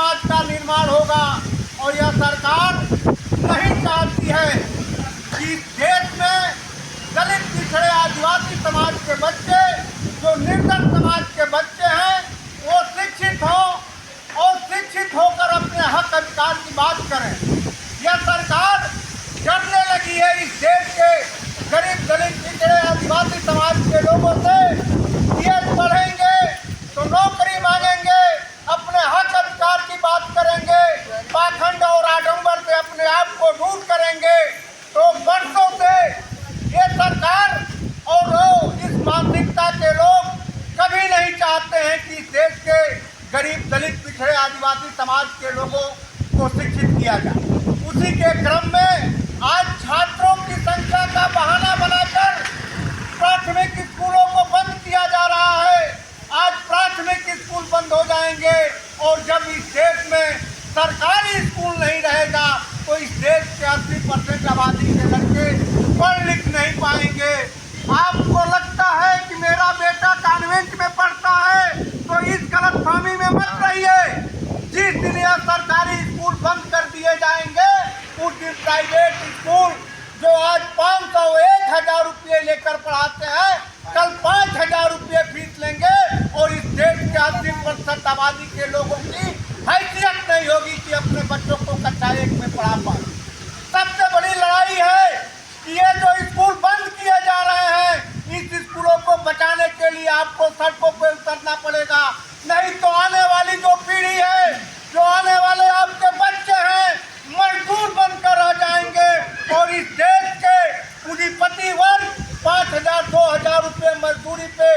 समाज का निर्माण होगा। और यह सरकार नहीं चाहती है कि देश में दलित, पिछड़े, आदिवासी समाज के बच्चे, जो निर्धन समाज के बच्चे हैं, वो शिक्षित हों और शिक्षित होकर अपने हक अधिकार की बात करें। यह सरकार डरने लगी है इस देश के गरीब, दलित, पिछड़े, आदिवासी समाज के लोगों से। ये पढ़ेंगे तो नौकरी मांगेंगे, अपने हक अधिकार की बात करेंगे, पाखंड और आडंबर से अपने आप को दूर करेंगे। तो वर्षों से ये सरकार और इस मानसिकता के लोग कभी नहीं चाहते हैं कि इस देश के गरीब, दलित, पिछड़े, आदिवासी समाज के लोगों को शिक्षित किया जाए। उसी के क्रम में आज छात्रों की संख्या का बहाना बनाकर प्राथमिक स्कूलों को बंद किया जा रहा है। आज प्राथमिक स्कूल बंद हो जाएंगे और जब इस देश में सरकारी स्कूल नहीं रहेगा तो इस देश के 80% आबादी के लड़के पढ़ लिख नहीं पाएंगे। आपको लगता है कि मेरा बेटा कॉन्वेंट में पढ़ता है तो इस गलतफहमी में मत रहिए। जिस दिन यह सरकारी स्कूल बंद कर दिए जाएंगे उस दिन प्राइवेट स्कूल जो आज 500, 1000 रुपये लेकर पढ़ाते हैं, कल 5000 रुपये फीस लेंगे और इस देश के 80% आबादी के लोगों की हैसियत नहीं होगी कि अपने बच्चों को कक्षा 1 में पढ़ा पाए। सबसे बड़ी लड़ाई है कि ये जो स्कूल बंद किए जा रहे हैं, इस स्कूलों को बचाने के लिए आपको सड़कों पर उतरना पड़ेगा। नहीं तो आने वाली जो पीढ़ी है, जो आने वाले आपके बच्चे हैं, मजदूर बनकर रह जाएंगे और इस देश के पूंजीपति वर्ग 5000, 2000 रुपये मजदूरी पे,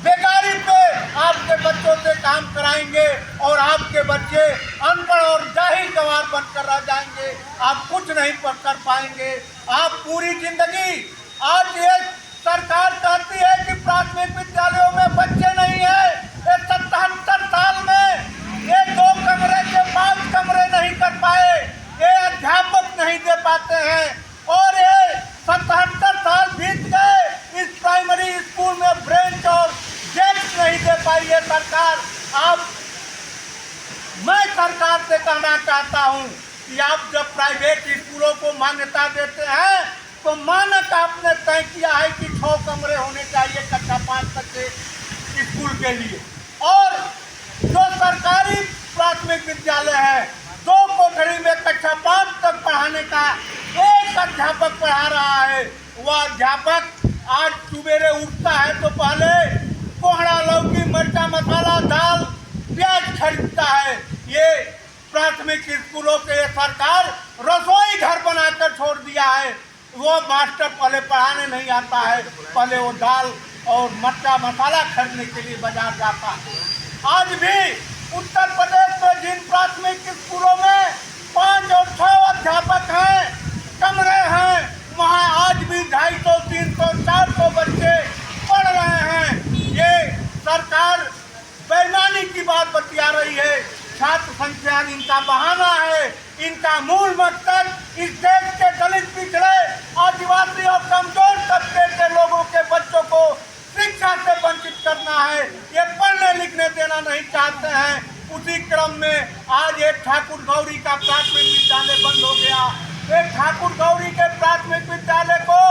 बेकारी पे आपके बच्चों से काम कराएंगे और आपके बच्चे अनपढ़ और जाहिल गंवार बनकर रह जाएंगे। आप कुछ नहीं कर पाएंगे। आप पूरी जिंदगी, आज ये सरकार कहती है कि प्राथमिक विद्यालयों में बच्चे नहीं है। 77 साल में ये 2 कमरे के 5 कमरे नहीं कर पाए, ये अध्यापक नहीं दे पाते हैं और ये 77 साल बीत गए, इस प्राइमरी स्कूल में ब्रेंच और डेस्क नहीं दे पाई है सरकार। मैं सरकार से कहना चाहता हूँ कि आप जब प्राइवेट स्कूलों को मान्यता देते हैं तो मानक आपने तय किया है कि 6 कमरे होने चाहिए कक्षा 5 तक के स्कूल के लिए, और जो सरकारी प्राथमिक विद्यालय है 2 कोठरी में कक्षा 5 तक पढ़ाने का एक अध्यापक पढ़ा रहा है। वह अध्यापक आज सुबेरे उठता है तो पहले कोहड़ा, लौकी, मिर्चा, मसाला, दाल, प्याज खरीदता है। ये प्राथमिक स्कूलों के सरकार रसोई घर बनाकर छोड़ दिया है। वो मास्टर पहले पढ़ाने नहीं आता है, पहले वो दाल और मिर्चा, मसाला खरीदने के लिए बाजार जाता है। आज भी उत्तर प्रदेश में जिन प्राथमिक स्कूलों में 5 और 6 अध्यापक हैं, कमरे हैं, वहाँ आज भी 250, 300, 400 बच्चे पढ़ रहे हैं। ये सरकार बेईमानी की बात बतिया रही है। छात्र संख्या इनका बहाना है। इनका मूल मकसद इस देश के दलित, पिछड़े, आदिवासी और कमजोर तबके के लोगों के बच्चों को शिक्षा से वंचित करना है। ये पढ़ने लिखने देना नहीं चाहते हैं। उसी क्रम में आज एक ठाकुर गौरी का प्राथमिक विद्यालय बंद हो गया। एक ठाकुर गौरी के प्राथमिक विद्यालय को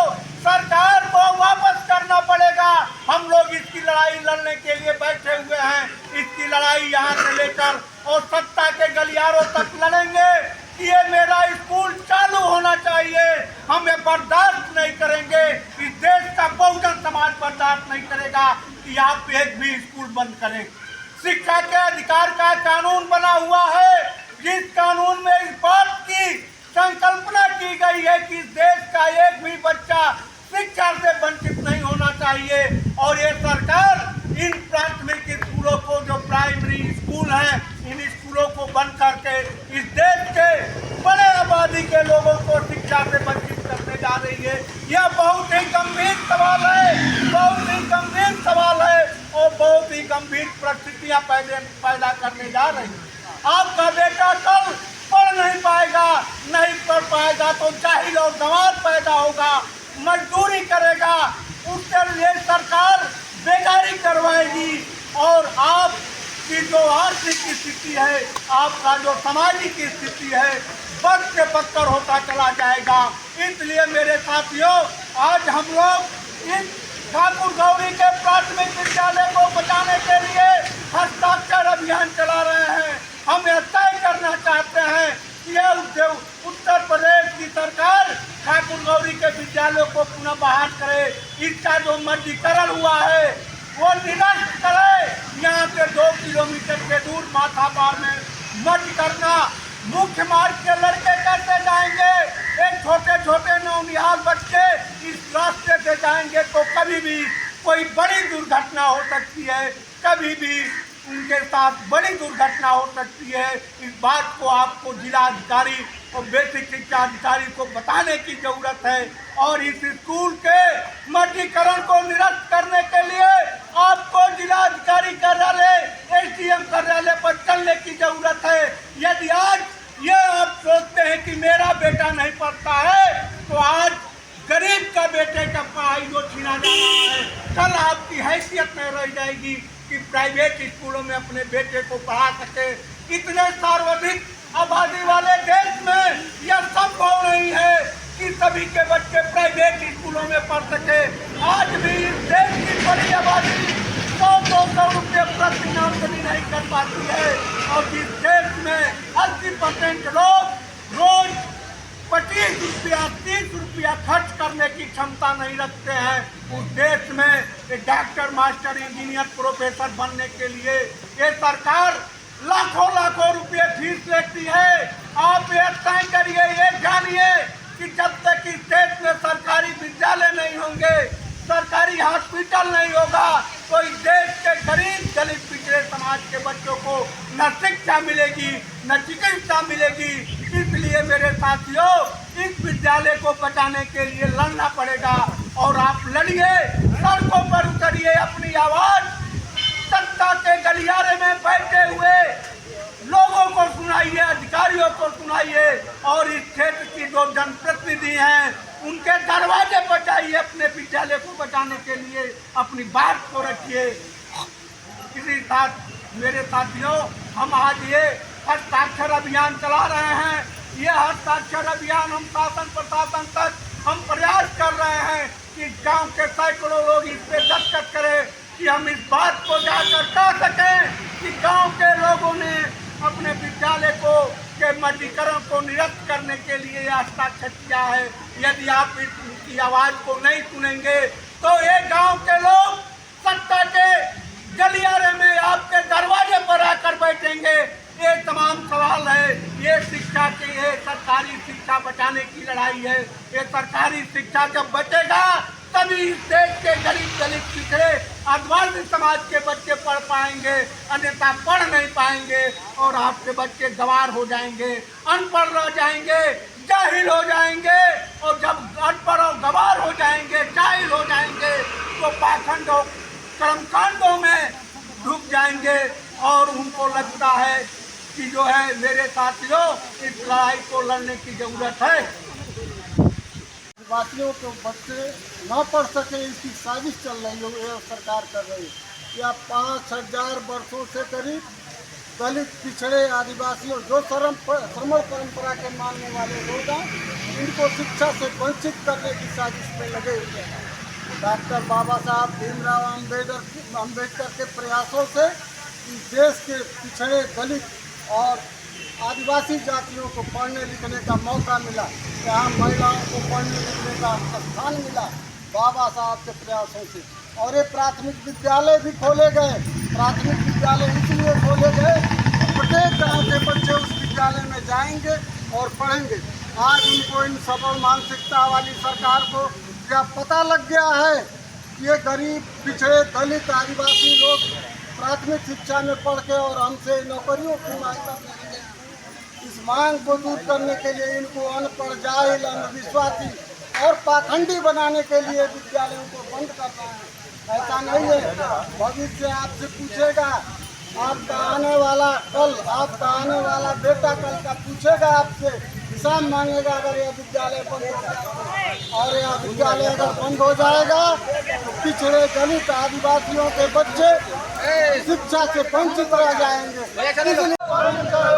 सरकार को वापस करना पड़ेगा। हम लोग इसकी लड़ाई लड़ने के लिए बैठे हुए हैं। इसकी लड़ाई यहाँ से लेकर और सत्ता के गलियारों तक लड़ेंगे कि ये मेरा स्कूल चालू होना चाहिए। हम ये बर्दाश्त नहीं करेंगे। इस देश का बहुजन समाज बर्दाश्त नहीं करेगा कि आप एक भी स्कूल बंद करें। शिक्षा के अधिकार का कानून बना हुआ है, जिस कानून में इस बात की संकल्पना की गई है कि देश का एक भी बच्चा शिक्षा से वंचित नहीं होना चाहिए। और ये सरकार इन प्राथमिक स्कूलों को, जो प्राइमरी स्कूल हैं, इन स्कूलों को बंद करके इस देश के बड़े आबादी के लोगों को शिक्षा से वंचित करने जा रही है। यह बहुत ही गंभीर सवाल है, बहुत ही गंभीर सवाल है और बहुत ही गंभीर परिस्थितियां पैदा करने जा रही है। आपका बेटा कल पढ़ नहीं पाएगा, नहीं पढ़ पाएगा तो जाहिल और गंवार पैदा होगा, मजदूरी करेगा, उसके लिए सरकार बेकारी करवाएगी और आप कि जो आर्थिक स्थिति है, आपका जो सामाजिक स्थिति है, बद से बदतर होता चला जाएगा। इसलिए मेरे साथियों, आज हम लोग इस ठाकुर गौरी के प्राथमिक विद्यालय को बचाने के लिए हस्ताक्षर अभियान चला रहे हैं। हम यह तय करना चाहते हैं कि यह उत्तर प्रदेश की सरकार ठाकुर गौरी के विद्यालयों को पुनः बहाल करे। इसका जो मर्जीकरण हुआ है वो निरस्त करे। यहाँ से 2 किलोमीटर के दूर माथापार में मर्ज करना, मुख्य मार्ग के लड़के कैसे जाएंगे? एक छोटे छोटे नौनिहाल बच्चे इस रास्ते से जाएंगे तो कभी भी कोई बड़ी दुर्घटना हो सकती है, कभी भी उनके साथ बड़ी दुर्घटना हो सकती है। इस बात को आपको जिलाधिकारी और बेसिक शिक्षा अधिकारी को बताने की जरूरत है और इस स्कूल के मर्जीकरण को निरस्त करने के लिए आपको जिलाधिकारी कार्यालय, एसडीएम कार्यालय पर चलने की जरूरत है। यदि आज ये आप सोचते हैं कि मेरा बेटा नहीं पढ़ता है, तो आज गरीब का बेटे का पढ़ाई जो छीना जा रहा है, कल आपकी हैसियत नहीं रह जाएगी कि प्राइवेट स्कूलों में अपने बेटे को पढ़ा सके। इतने सर्वाधिक आबादी वाले देश में यह संभव नहीं है कि सभी के बच्चे प्राइवेट स्कूलों में पढ़ सके। आज भी इस देश की बड़ी आबादी 100-200 रुपये प्रति आमदनी नहीं कर पाती है और जिस देश में 80% लोग रोज 25 रुपया 30 रुपया खर्च करने की क्षमता नहीं रखते हैं, उस देश में एक डॉक्टर, मास्टर, इंजीनियर, प्रोफेसर बनने के लिए ये सरकार लाखों लाखों रुपये फीस लेती है। आप ये तय करिए, ये जानिए कि जब तक इस देश में सरकारी विद्यालय नहीं होंगे, सरकारी हॉस्पिटल नहीं होगा, तो इस देश के गरीब दलित पिछड़े समाज के बच्चों को न शिक्षा मिलेगी न चिकित्सा मिलेगी। इसलिए मेरे साथियों, इस विद्यालय को बचाने के लिए लड़ना पड़ेगा और आप लड़िए, सड़कों पर उतरिए, अपनी आवाज सत्ता के गलियारे में बैठे हुए लोगों को सुनाइए, अधिकारियों को सुनाइए और इस क्षेत्र की जो जनप्रतिनिधि हैं उनके दरवाजे पर जाइए, अपने विद्यालय को बचाने के लिए अपनी बात को रखिए। इसी साथ मेरे साथियों, हम आज ये हस्ताक्षर अभियान चला रहे हैं। ये हस्ताक्षर अभियान हम शासन प्रशासन तक हम प्रयास कर रहे हैं कि गांव के सैकड़ों लोग इस पे दस्तखत करें कि हम इस बात को जाकर कह सकें कि गांव के लोगों ने अपने विद्यालय को के मर्जीकरण को निरस्त करने के लिए हस्ताक्षर किया है। यदि आप इसकी आवाज़ को नहीं सुनेंगे तो ये गांव के लोग सत्ता के गलियारे में आपके दरवाजे पर आकर बैठेंगे। ये तमाम सवाल है। ये शिक्षा की, ये सरकारी शिक्षा बचाने की लड़ाई है। ये सरकारी शिक्षा जब बचेगा तभी इस देश के गरीब दलित पिछड़े आदिवासी समाज के बच्चे पढ़ पाएंगे, अन्यथा पढ़ नहीं पाएंगे और आपके बच्चे गंवार हो जाएंगे, अनपढ़ रह जाएंगे, जाहिल हो जाएंगे और जब अनपढ़ और गंवार हो जाएंगे, जाहिल हो जाएंगे तो पाखंडों कर्मकांडों में डूब जाएंगे और उनको लगता है कि जो है मेरे साथियों, इस लड़ाई को लड़ने की जरूरत है। आदिवासियों के बच्चे न पढ़ सके इसकी साजिश चल रही है, ये सरकार कर रही है। या 5000 वर्षों से करीब दलित पिछड़े आदिवासियों जो श्रमण परंपरा के मानने वाले लोग हैं, इनको शिक्षा से वंचित करने की साजिश में लगे हुए हैं। डॉक्टर बाबा साहब भीमराव अम्बेडकर के प्रयासों से इस देश के पिछड़े दलित और आदिवासी जातियों को पढ़ने लिखने का मौका मिला, यहाँ महिलाओं को पढ़ने लिखने का स्थान मिला बाबा साहब के प्रयासों से। और ये प्राथमिक विद्यालय भी खोले गए। प्राथमिक विद्यालय इसलिए खोले गए, प्रत्येक गांव के बच्चे उस विद्यालय में जाएंगे और पढ़ेंगे। आज उनको, इन सबल मानसिकता वाली सरकार को क्या पता लग गया है कि ये गरीब पिछड़े दलित आदिवासी लोग प्राथमिक शिक्षा में पढ़ के और हमसे नौकरियों की मांग कर रहे हैं। इस मांग को दूर करने के लिए इनको अनपढ़, जाहिल, अंधविश्वासी और पाखंडी बनाने के लिए विद्यालयों को बंद करना है। ऐसा नहीं है। भविष्य आपसे पूछेगा, आपका आने वाला कल, आपका आने वाला बेटा कल का पूछेगा आपसे, हिसाब मांगेगा अगर यह विद्यालय बंद हो जाएगा। और यह विद्यालय अगर बंद हो जाएगा तो पिछड़े दलित आदिवासियों के बच्चे शिक्षा से वंचित रह जाएंगे। इसलिए